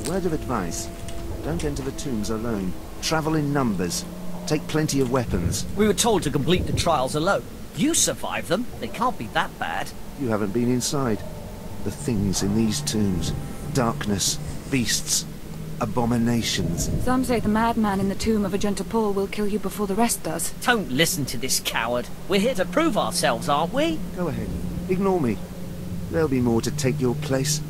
word of advice. Don't enter the tombs alone. Travel in numbers. Take plenty of weapons. We were told to complete the trials alone. You survived them. They can't be that bad. You haven't been inside. The things in these tombs. Darkness, beasts, abominations. Some say the madman in the tomb of Agenta Paul will kill you before the rest does. Don't listen to this coward. We're here to prove ourselves, aren't we? Go ahead. Ignore me. There'll be more to take your place.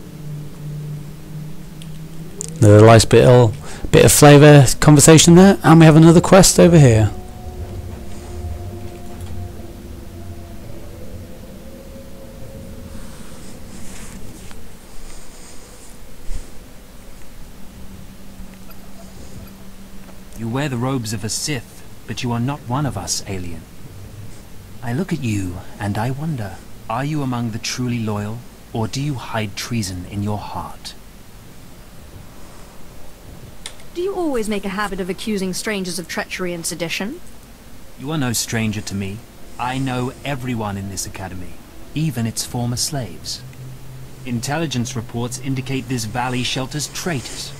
Another nice bit of flavour conversation there, and we have another quest over here. You wear the robes of a Sith, but you are not one of us, alien. I look at you, and I wonder, are you among the truly loyal, or do you hide treason in your heart? Do you always make a habit of accusing strangers of treachery and sedition? You are no stranger to me. I know everyone in this academy, even its former slaves. Intelligence reports indicate this valley shelters traitors.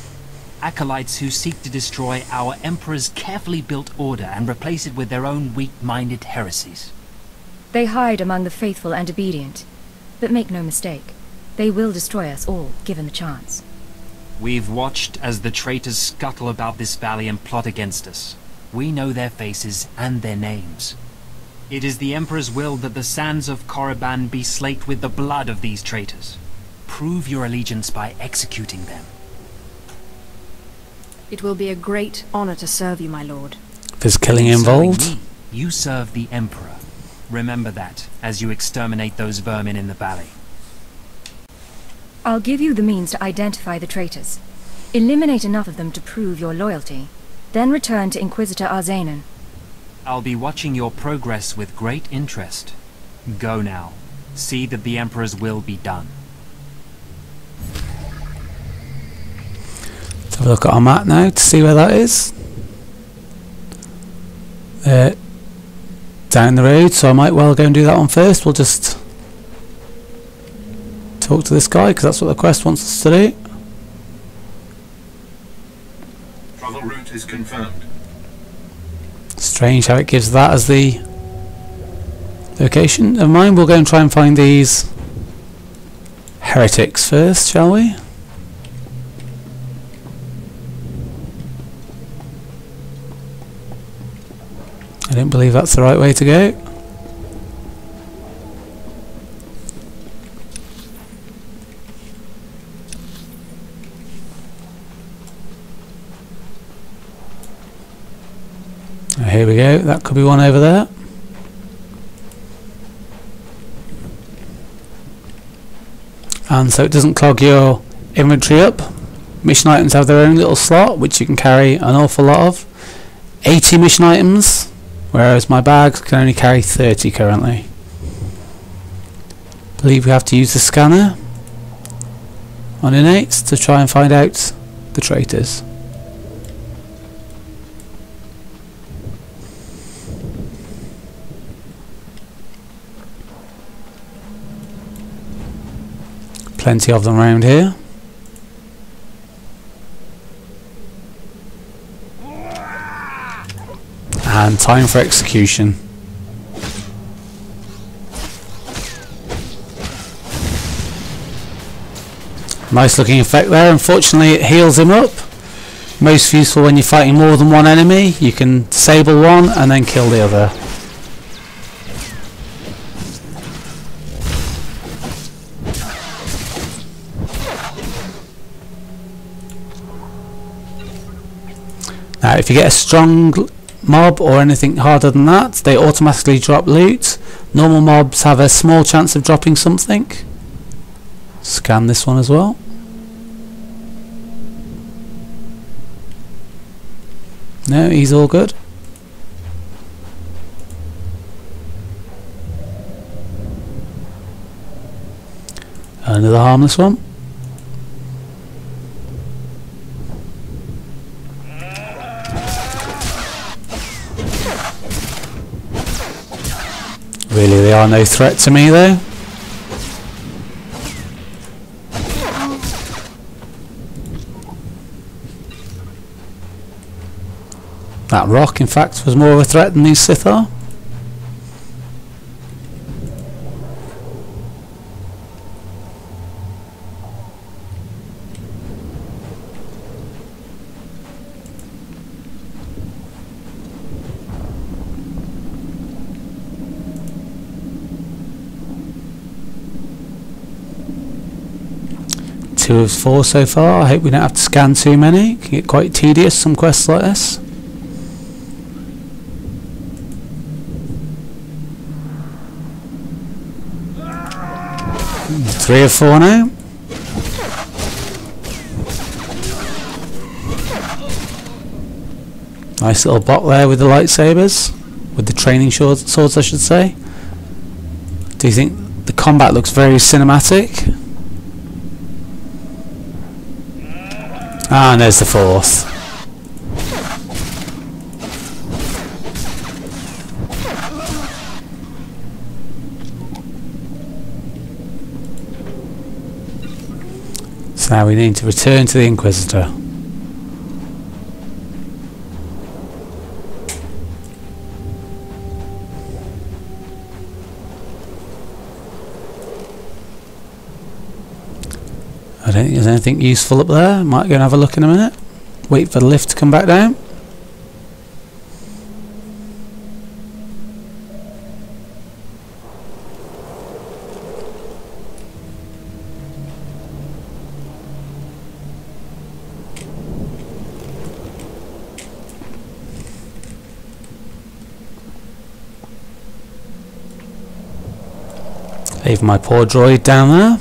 Acolytes who seek to destroy our Emperor's carefully built order and replace it with their own weak-minded heresies. They hide among the faithful and obedient. But make no mistake, they will destroy us all, given the chance. We've watched as the traitors scuttle about this valley and plot against us. We know their faces and their names. It is the Emperor's will that the sands of Korriban be slaked with the blood of these traitors. Prove your allegiance by executing them. It will be a great honor to serve you, my lord. There's killing involved. Me, you serve the Emperor. Remember that, as you exterminate those vermin in the valley. I'll give you the means to identify the traitors. Eliminate enough of them to prove your loyalty. Then return to Inquisitor Arzanan. I'll be watching your progress with great interest. Go now. See that the Emperor's will be done. Let's have a look at our map now to see where that is. Down the road, so I might well go and do that one first. We'll just talk to this guy, because that's what the quest wants us to do. Travel route is confirmed. Strange how it gives that as the location. Never mind, we'll go and try and find these heretics first, shall we? I don't believe that's the right way to go. Here we go, that could be one over there. And so it doesn't clog your inventory up. Mission items have their own little slot, which you can carry an awful lot of. 80 mission items, whereas my bags can only carry 30 currently. I believe we have to use the scanner on innates to try and find out the traitors. Plenty of them around here. And time for execution. Nice looking effect there. Unfortunately it heals him up. Most useful when you're fighting more than one enemy. You can disable one and then kill the other. Now if you get a strong mob or anything harder than that, they automatically drop loot. Normal mobs have a small chance of dropping something. Scan this one as well. No, he's all good. Another harmless one. Really, they are no threat to me though. That rock, in fact, was more of a threat than these Sith are. Two of 4 so far. I hope we don't have to scan too many. It can get quite tedious, some quests like this. Three of 4 now. Nice little bot there with the lightsabers. With the training swords, I should say. Do you think the combat looks very cinematic? Ah, and there's the 4th. So now we need to return to the Inquisitor. I don't think there's anything useful up there. Might go and have a look in a minute. Wait for the lift to come back down. Leave my poor droid down there.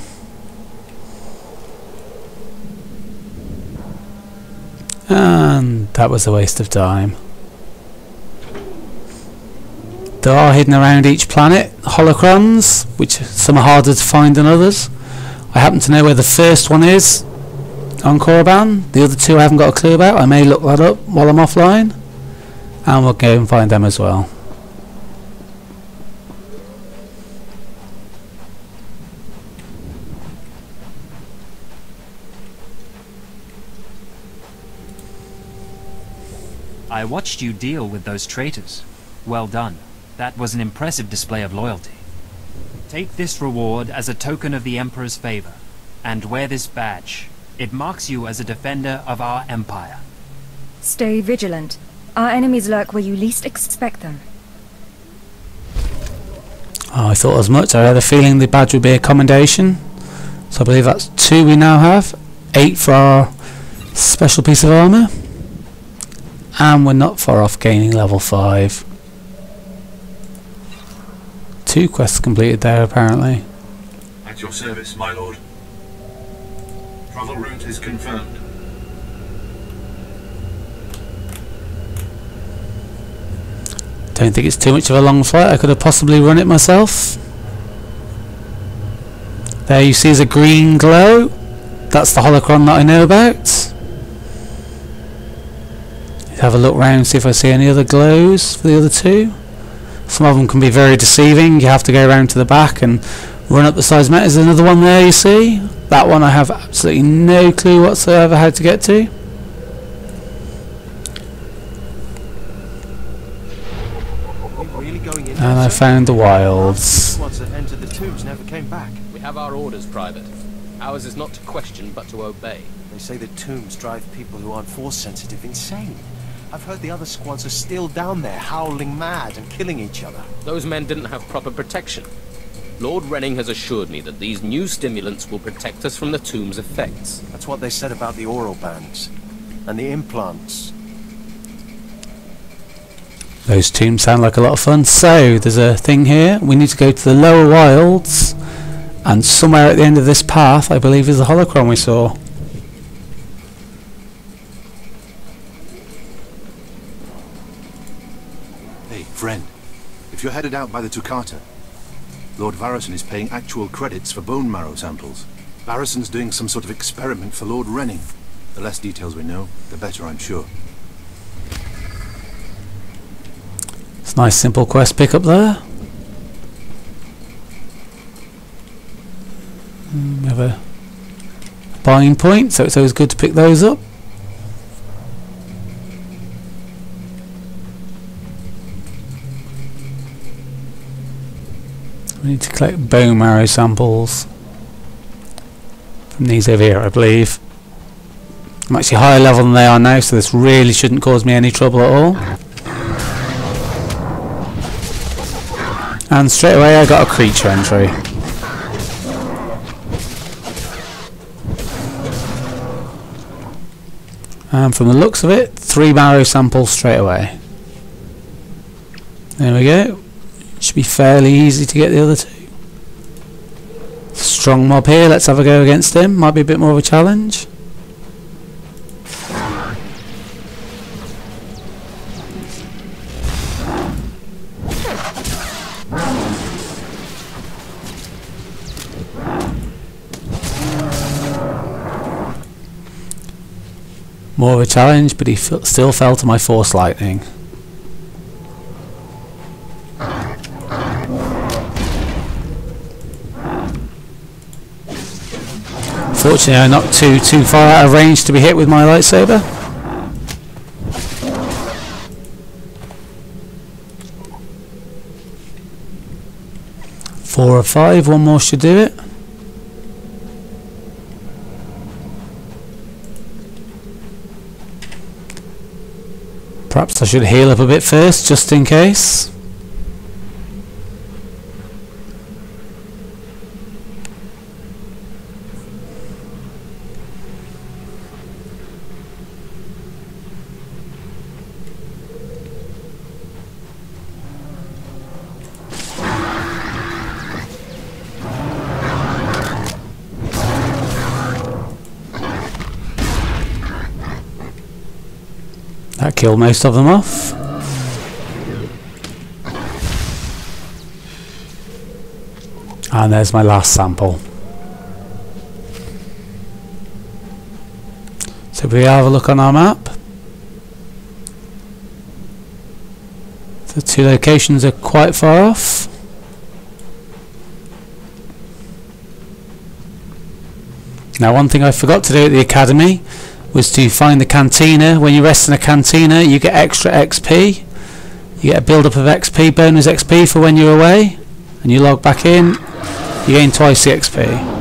And that was a waste of time. There are hidden around each planet holocrons, which some are harder to find than others. I happen to know where the first one is on Korriban. The other two I haven't got a clue about. I may look that up while I'm offline, and we'll go and find them as well. I watched you deal with those traitors. Well done. That was an impressive display of loyalty. Take this reward as a token of the Emperor's favor, and wear this badge. It marks you as a defender of our Empire. Stay vigilant. Our enemies lurk where you least expect them. Oh, I thought as much. I had a feeling the badge would be a commendation. So I believe that's 2 we now have. 8 for our special piece of armour. And we're not far off gaining level 5. 2 quests completed there apparently. At your service, my lord. Travel route is confirmed. Don't think it's too much of a long flight. I could have possibly run it myself. There you see is a green glow. That's the holocron that I know about. Have a look round, see if I see any other glows for the other 2. Some of them can be very deceiving. You have to go around to the back and run up the sides. There's another one there, you see. That one I have absolutely no clue whatsoever how to get to. And I found the wilds. The ones that entered the tombs never came back. We have our orders, Private. Ours is not to question, but to obey. They say the tombs drive people who aren't force sensitive insane. I've heard the other squads are still down there, howling mad and killing each other. Those men didn't have proper protection. Lord Renning has assured me that these new stimulants will protect us from the tomb's effects. That's what they said about the oral bands. And the implants. Those tombs sound like a lot of fun. So, there's a thing here. We need to go to the lower wilds. And somewhere at the end of this path, I believe, is the holocron we saw. Friend, if you're headed out by the Toccata, Lord Varrison is paying actual credits for bone marrow samples. Varrison's doing some sort of experiment for Lord Renning. The less details we know, the better, I'm sure. It's a nice simple quest pick up there. We have a buying point, so it's always good to pick those up. So we need to collect bone marrow samples from these over here, I believe. I'm actually higher level than they are now, so this really shouldn't cause me any trouble at all. And straight away I got a creature entry. And from the looks of it, 3 marrow samples straight away. There we go. Should be fairly easy to get the other 2. Strong mob here, let's have a go against him. Might be a bit more of a challenge. More of a challenge, but he still fell to my Force Lightning. Fortunately, I'm not too far out of range to be hit with my lightsaber. Four or 5, one more should do it. Perhaps I should heal up a bit first, just in case. That killed most of them off. And there's my last sample. So if we have a look on our map, the 2 locations are quite far off. Now, one thing I forgot to do at the academy was to find the cantina. When you rest in a cantina, you get extra XP. You get a build up of XP, bonus XP for when you're away, and you log back in, you gain twice the XP.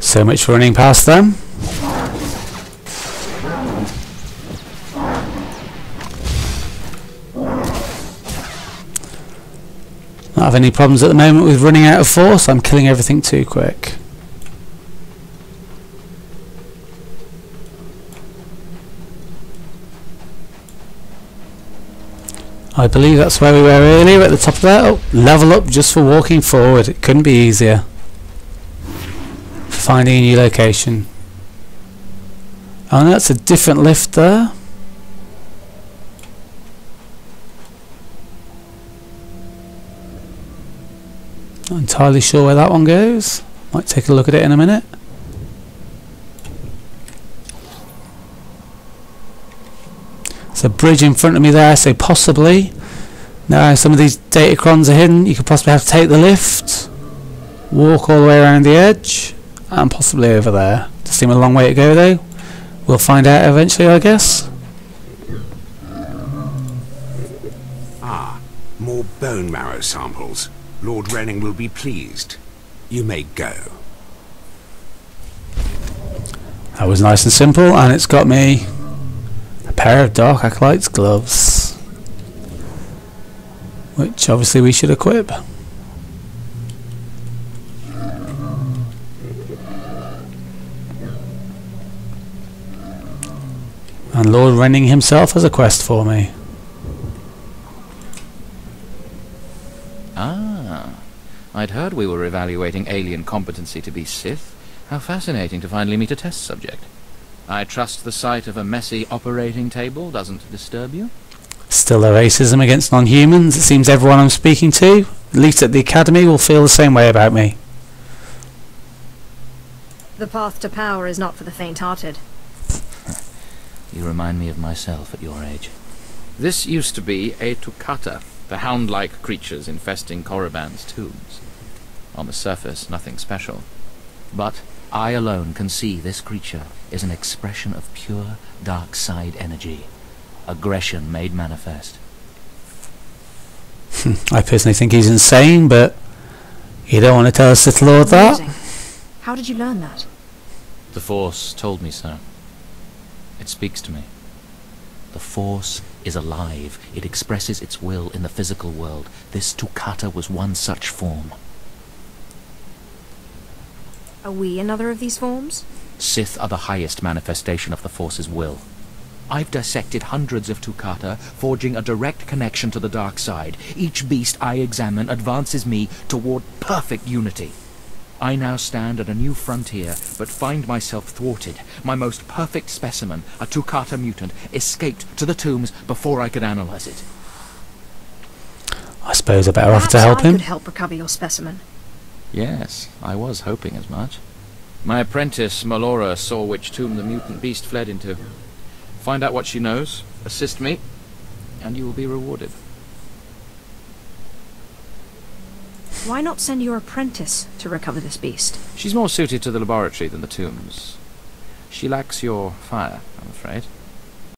So much for running past them. Not have any problems at the moment with running out of force. I'm killing everything too quick. I believe that's where we were earlier at the top of that. Oh, level up just for walking forward. It couldn't be easier. Finding a new location. Oh, and that's a different lift there. Not entirely sure where that one goes. Might take a look at it in a minute. There's a bridge in front of me there, so possibly now some of these datacrons are hidden. You could possibly have to take the lift, walk all the way around the edge, and possibly over there. Does seem a long way to go though. We'll find out eventually, I guess. Ah, more bone marrow samples. Lord Renning will be pleased. You may go. That was nice and simple, and it's got me a pair of Dark Acolyte's gloves, which obviously we should equip. And Lord Renning himself has a quest for me. Ah, I'd heard we were evaluating alien competency to be Sith. How fascinating to finally meet a test subject. I trust the sight of a messy operating table doesn't disturb you? Still no racism against non-humans. It seems everyone I'm speaking to, at least at the academy, will feel the same way about me. The path to power is not for the faint-hearted. You remind me of myself at your age. This used to be a Toccata, the hound-like creatures infesting Korriban's tombs. On the surface, nothing special. But I alone can see this creature is an expression of pure dark side energy. Aggression made manifest. I personally think he's insane, but you don't want to tell a Sith Lord that. How did you learn that? The Force told me so. It speaks to me. The Force is alive. It expresses its will in the physical world. This Toccata was one such form. Are we another of these forms? Sith are the highest manifestation of the Force's will. I've dissected hundreds of Toccata, forging a direct connection to the dark side. Each beast I examine advances me toward perfect unity. I now stand at a new frontier, but find myself thwarted. My most perfect specimen, a Toccata mutant, escaped to the tombs before I could analyze it. I suppose I better offer to help him. I could help recover your specimen. Yes, I was hoping as much. My apprentice, Melora, saw which tomb the mutant beast fled into. Find out what she knows, assist me, and you will be rewarded. Why not send your apprentice to recover this beast? She's more suited to the laboratory than the tombs. She lacks your fire, I'm afraid.